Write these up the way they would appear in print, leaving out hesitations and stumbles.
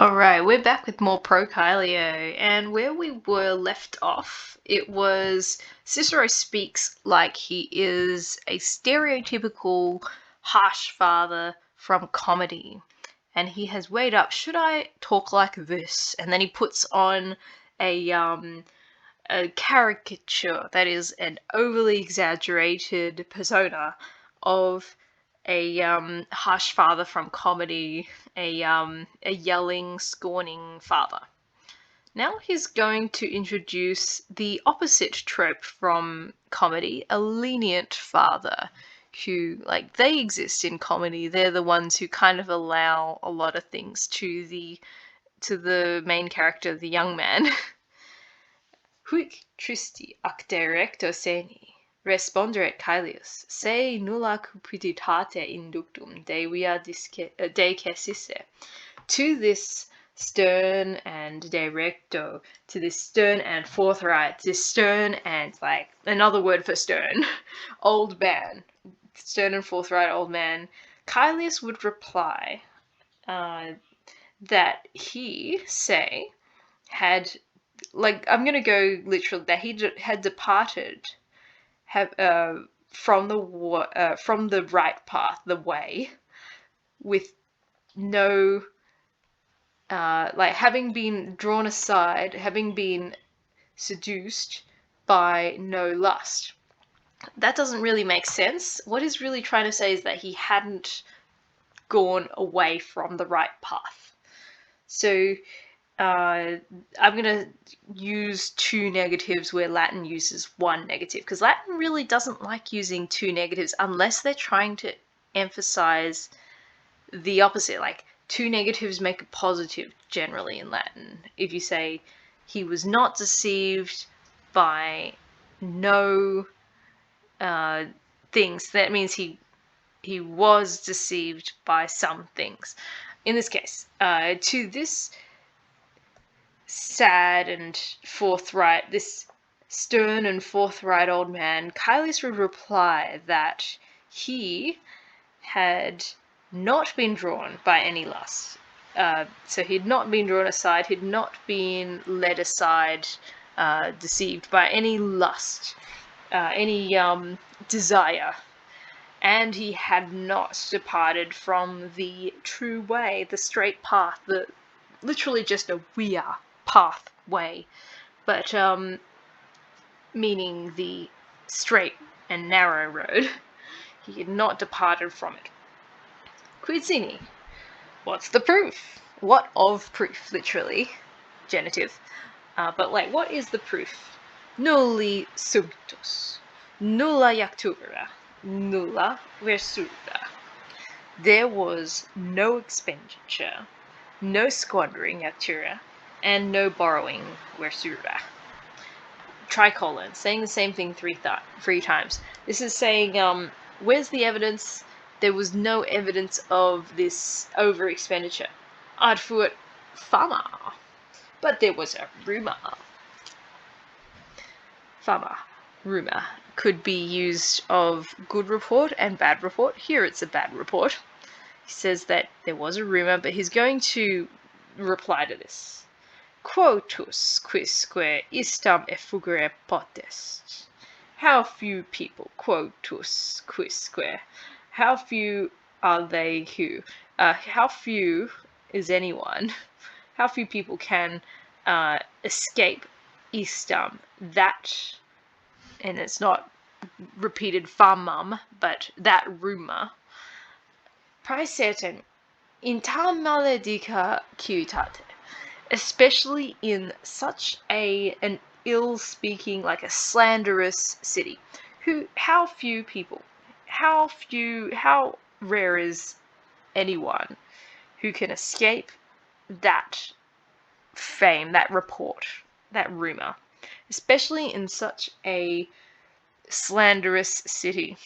Alright, we're back with more Pro Caelio, and where we were left off, it was Cicero speaks like he is a stereotypical harsh father from comedy, and he has weighed up, should I talk like this? And then he puts on a caricature that is an overly exaggerated persona of a harsh father from comedy, a yelling, scorning father. Now he's going to introduce the opposite trope from comedy, a lenient father who, like, they exist in comedy. They're the ones who kind of allow a lot of things to the main character, the young man. Huic tristi ac directo seni, responderet Caelius, se nulla cupiditate inductum de via decesisse. To this stern and directo, to this stern and forthright, this stern and, like, another word for stern, old man, stern and forthright old man, Caelius would reply that he, say, had, like, I'm gonna go literal, that he had departed from the right path, the way, with no like, having been drawn aside, having been seduced by no lust. That doesn't really make sense. What he's really trying to say is that he hadn't gone away from the right path. So I'm going to use two negatives where Latin uses one negative, because Latin really doesn't like using two negatives unless they're trying to emphasize the opposite. Like, two negatives make a positive generally in Latin. If you say he was not deceived by no things, that means he was deceived by some things. In this case, to this sad and forthright, this stern and forthright old man, Caelius would reply that he had not been drawn by any lust. So he'd not been drawn aside, he'd not been led aside, deceived by any lust, any desire, and he had not departed from the true way, the straight path, the literally just a via pathway, but meaning the straight and narrow road. He had not departed from it. Quid sini? What's the proof? What of proof, literally, genitive. But, like, what is the proof? Nulli sumptus, nulla jactura, nulla versura. There was no expenditure, no squandering jactura, and no borrowing versura. Tricolon, saying the same thing three times. This is saying, where's the evidence? There was no evidence of this over expenditure. Ad fuit fama. But there was a rumor. Fama, rumor, could be used of good report and bad report. Here it's a bad report. He says that there was a rumor, but he's going to reply to this. Quotus quisque istam effugere potest. How few people, quotus quisque, how few are they who, how few is anyone, how few people can escape istam, that, and it's not repeated famam, but that rumor, praesertem in tal maledica civitate, especially in such an ill-speaking, like a slanderous city. How few people, how rare is anyone who can escape that fame, that report, that rumor, especially in such a slanderous city.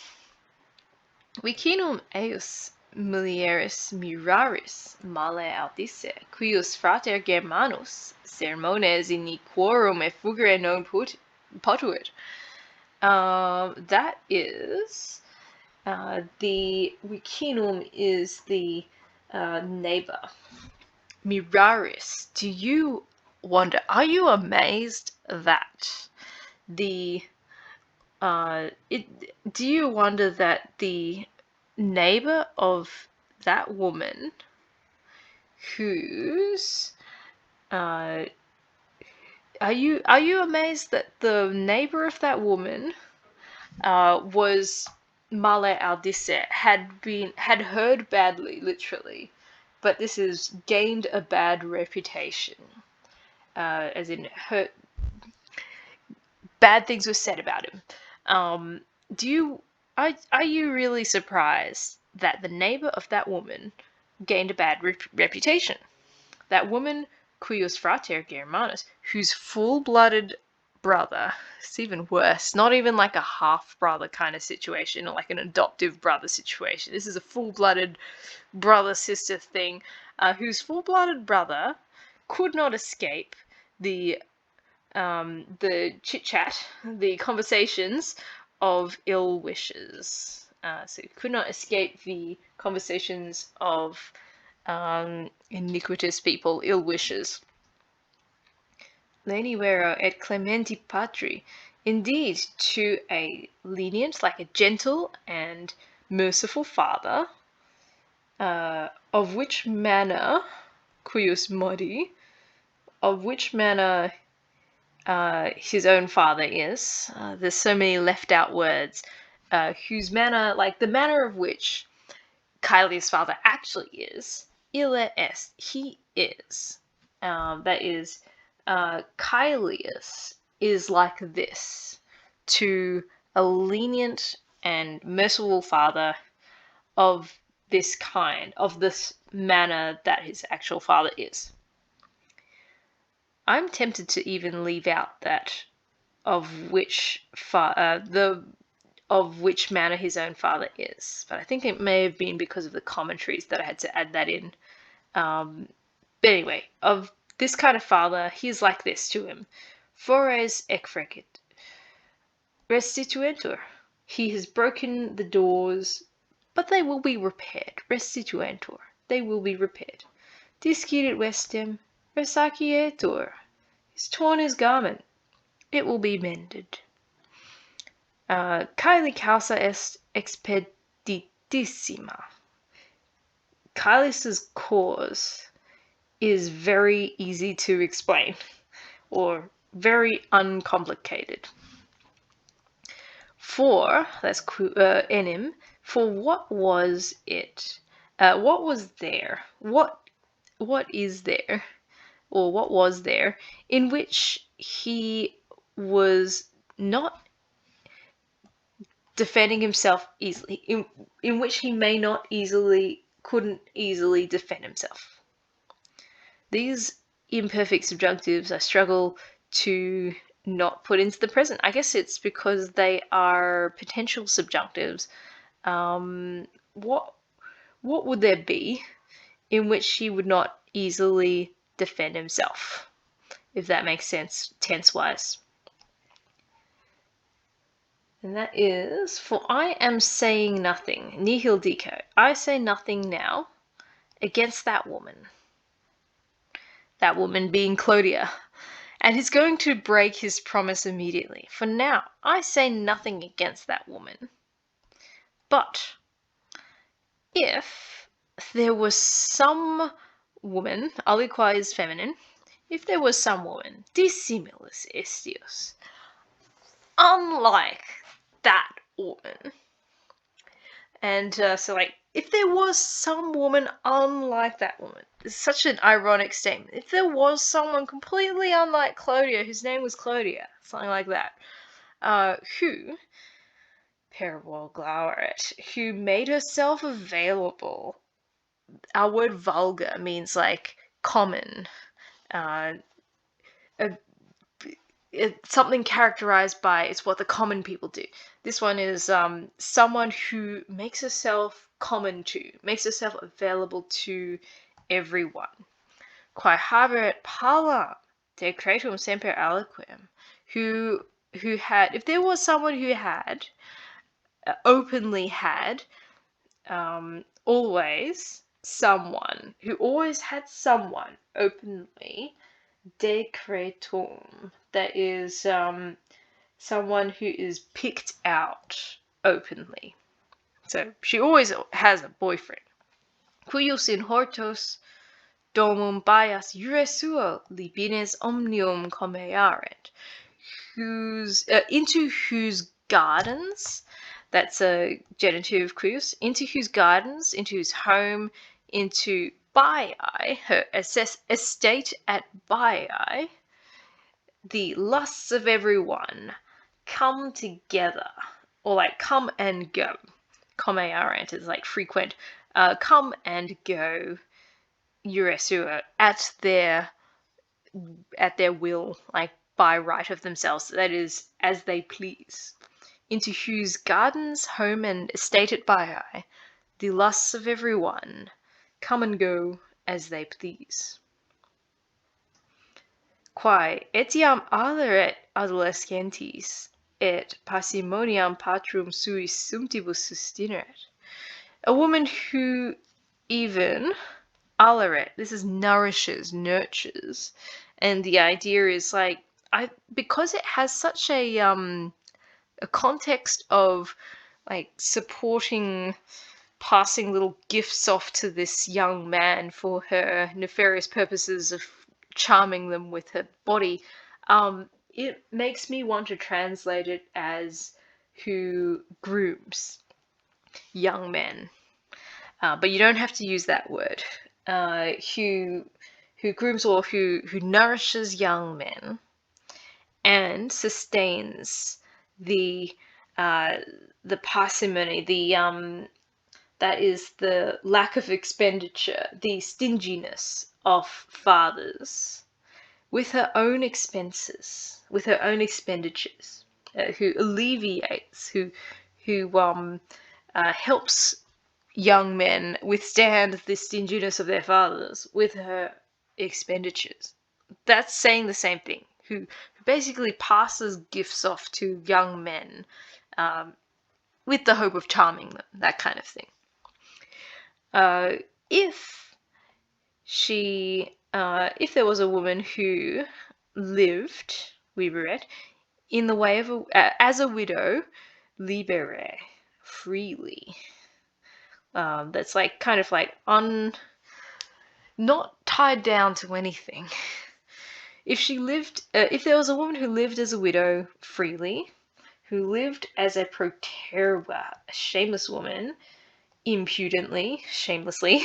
Vicinum eius mulieris muraris male audisse, quius frater Germanus sermones iniquorum effugere non potuit. That is, the vicinum is the neighbor. Miraris, do you wonder, are you amazed that the do you wonder that the neighbor of that woman who's are you amazed that the neighbor of that woman was Male Aldisse, had heard badly, literally, but this has gained a bad reputation, as in bad things were said about him. Do you are you really surprised that the neighbor of that woman gained a bad reputation? That woman, cuius frater Germanus, whose full-blooded brother, it's even worse, not even like a half-brother kind of situation or like an adoptive brother situation. This is a full-blooded brother-sister thing, whose full-blooded brother could not escape the chit-chat, the conversations of ill wishes. So could not escape the conversations of iniquitous people, ill wishes. Leni vero et clementi patri. Indeed, to a lenient, like a gentle and merciful father, of which manner, cuius modi, of which manner his own father is. There's so many left out words. Whose manner, like the manner of which Caelia's father actually is. Ille est, he is. That is, Caelius is like this to a lenient and merciful father of this kind, of this manner that his actual father is. I'm tempted to even leave out that of which of which manner his own father is, but I think it may have been because of the commentaries that I had to add that in. But anyway, of this kind of father, he's like this to him: fores ecfrecit, restituentur. He has broken the doors, but they will be repaired. Restituentur, they will be repaired. Discidit vestem, resacietur. He's torn his garment, it will be mended. Caeli causa est expeditissima. Caelius's cause is very easy to explain, or very uncomplicated. For, that's enim, for what was it? What was there? What is there? Or what was there in which he was not defending himself easily, in which he couldn't easily defend himself. These imperfect subjunctives I struggle to not put into the present. I guess it's because they are potential subjunctives. What would there be in which he would not easily defend himself, if that makes sense tense-wise? And that is, for I am saying nothing, nihil dico, I say nothing now, against that woman being Clodia, and he's going to break his promise immediately. For now, I say nothing against that woman. But if there was some woman, aliqua is feminine, if there was some woman, dissimilis estius, unlike that woman. And so, like, if there was some woman unlike that woman, it's such an ironic statement. If there was someone completely unlike Clodia, whose name was Clodia, something like that, who, per vulgaret, who made herself available. Our word vulgar means like common, it's something characterized by, it's what the common people do. This one is someone who makes herself common to, makes herself available to everyone. Quae haberet palam decretum semper aliquem. Who had, if there was someone who had, openly had, always someone, who always had someone openly, decretum, that is someone who is picked out openly. So she always has a boyfriend. Cujus in hortos domum bias jure suo libines omnium comearent, into whose gardens, that's a genitive cujus, into whose gardens, into whose home, into Baiae, her estate at Baiae, the lusts of everyone come together, or like come and go. Comearent is like frequent. Come and go, Uresua, at their will, like by right of themselves, that is, as they please. Into whose gardens, home, and estate at Baiae, the lusts of everyone come and go as they please. Quae etiam aleret adolescentis et parsimoniam patrum suis sumptibus sustineret. A woman who even aleret, this is nourishes, nurtures, and the idea is like, because it has such a context of like supporting, passing little gifts off to this young man for her nefarious purposes of charming them with her body, it makes me want to translate it as who grooms young men. But you don't have to use that word. Who grooms, or who nourishes young men and sustains the parsimony, that is the lack of expenditure, the stinginess of fathers, with her own expenses, with her own expenditures, who alleviates, who helps young men withstand the stinginess of their fathers with her expenditures. That's saying the same thing. Who basically passes gifts off to young men with the hope of charming them, that kind of thing. If there was a woman who lived, we read, in the way of as a widow, libere, freely. That's like kind of like not tied down to anything. If she lived, if there was a woman who lived as a widow freely, who lived as a proterva, a shameless woman, impudently, shamelessly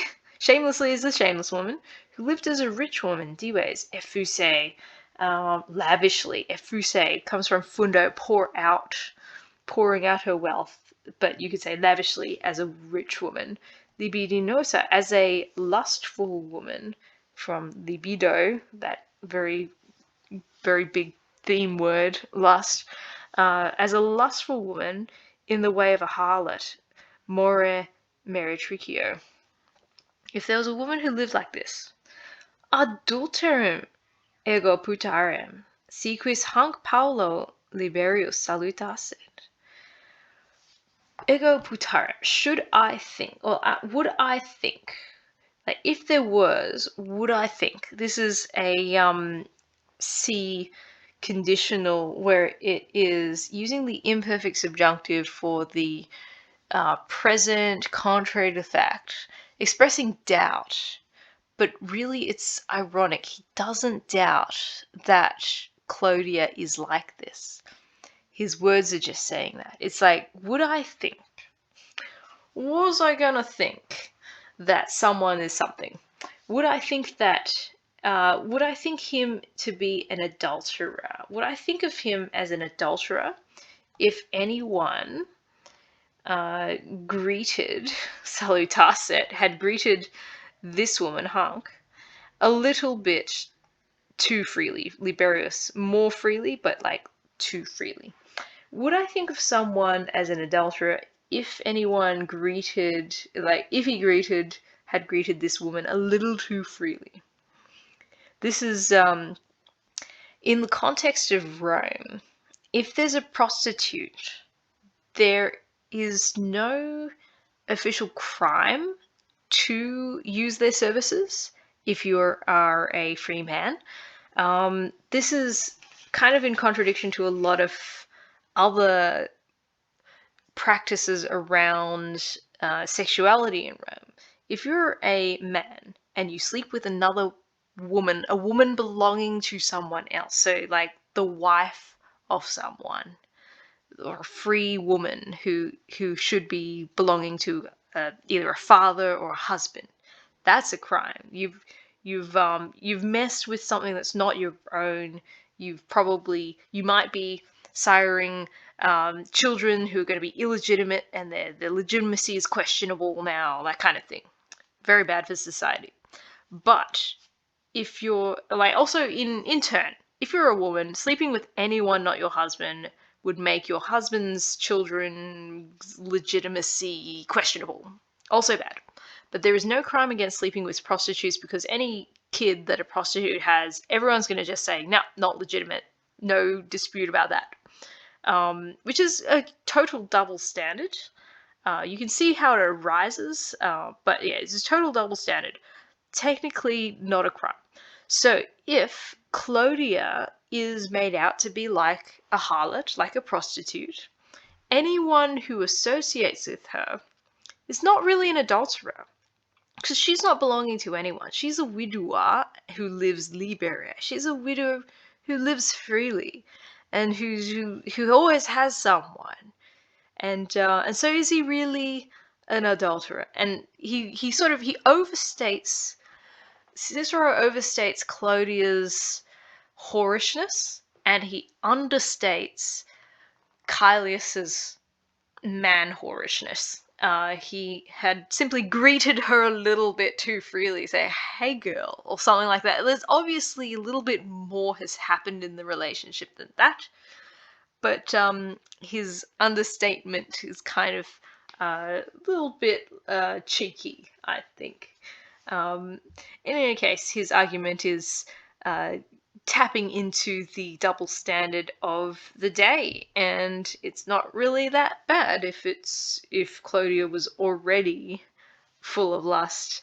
is a shameless woman, who lived as a rich woman, dives, effuse, lavishly, effuse comes from fundo, pouring out her wealth, but you could say lavishly as a rich woman. Libidinosa, as a lustful woman, from libido, that very, very big theme word, lust, as a lustful woman in the way of a harlot, more meretricio. If there was a woman who lived like this, adulterum ego putarem, si quis hanc Paulo Liberius salutasit. Ego putarem, should I think, or would I think, like if there was, would I think, this is a C conditional where it is using the imperfect subjunctive for the present contrary to fact, expressing doubt. But really it's ironic. He doesn't doubt that Clodia is like this. His words are just saying that. It's like, would I think? Was I gonna think that someone is something? Would I think that, would I think him to be an adulterer? Would I think of him as an adulterer if anyone greeted, salutaset, had greeted this woman, Hunk, a little bit too freely, liberius, more freely, but like too freely? Would I think of someone as an adulterer if anyone greeted, like if he had greeted this woman a little too freely? This is in the context of Rome. If there's a prostitute, there is no official crime to use their services if you are a free man. This is kind of in contradiction to a lot of other practices around sexuality in Rome. If you're a man and you sleep with another woman, a woman belonging to someone else, so like the wife of someone, or a free woman who should be belonging to either a father or a husband, that's a crime. You've messed with something that's not your own. You might be siring children who are going to be illegitimate, and their legitimacy is questionable now. That kind of thing. Very bad for society. But if you're like, also in turn, if you're a woman, sleeping with anyone not your husband would make your husband's children's legitimacy questionable. Also bad. But there is no crime against sleeping with prostitutes, because any kid that a prostitute has, everyone's going to just say, no, not legitimate. No dispute about that. Which is a total double standard. You can see how it arises, but yeah, it's a total double standard. Technically not a crime. So if Clodia is made out to be like a harlot, like a prostitute, anyone who associates with her is not really an adulterer, because she's not belonging to anyone. She's a widower who lives libere. She's a widow who lives freely, and who always has someone. And so is he really an adulterer? And he overstates. Cicero overstates Clodia's whorishness, and he understates Caelius's man whorishness. He had simply greeted her a little bit too freely, say, hey girl, or something like that. There's obviously a little bit more has happened in the relationship than that, but his understatement is kind of a little bit cheeky, I think. In any case, his argument is tapping into the double standard of the day, and it's not really that bad if Clodia was already full of lust.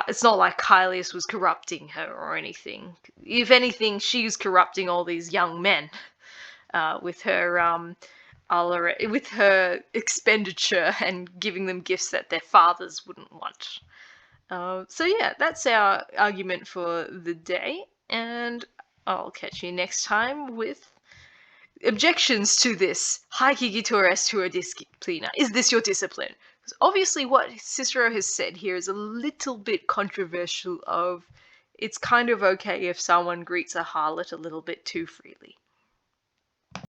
It's not like Caelius was corrupting her or anything. If anything, she's corrupting all these young men with her with her expenditure and giving them gifts that their fathers wouldn't want. So yeah, that's our argument for the day, and I'll catch you next time with objections to this. Haec igitur est tua disciplina. Is this your discipline? Because obviously what Cicero has said here is a little bit controversial. It's kind of okay if someone greets a harlot a little bit too freely.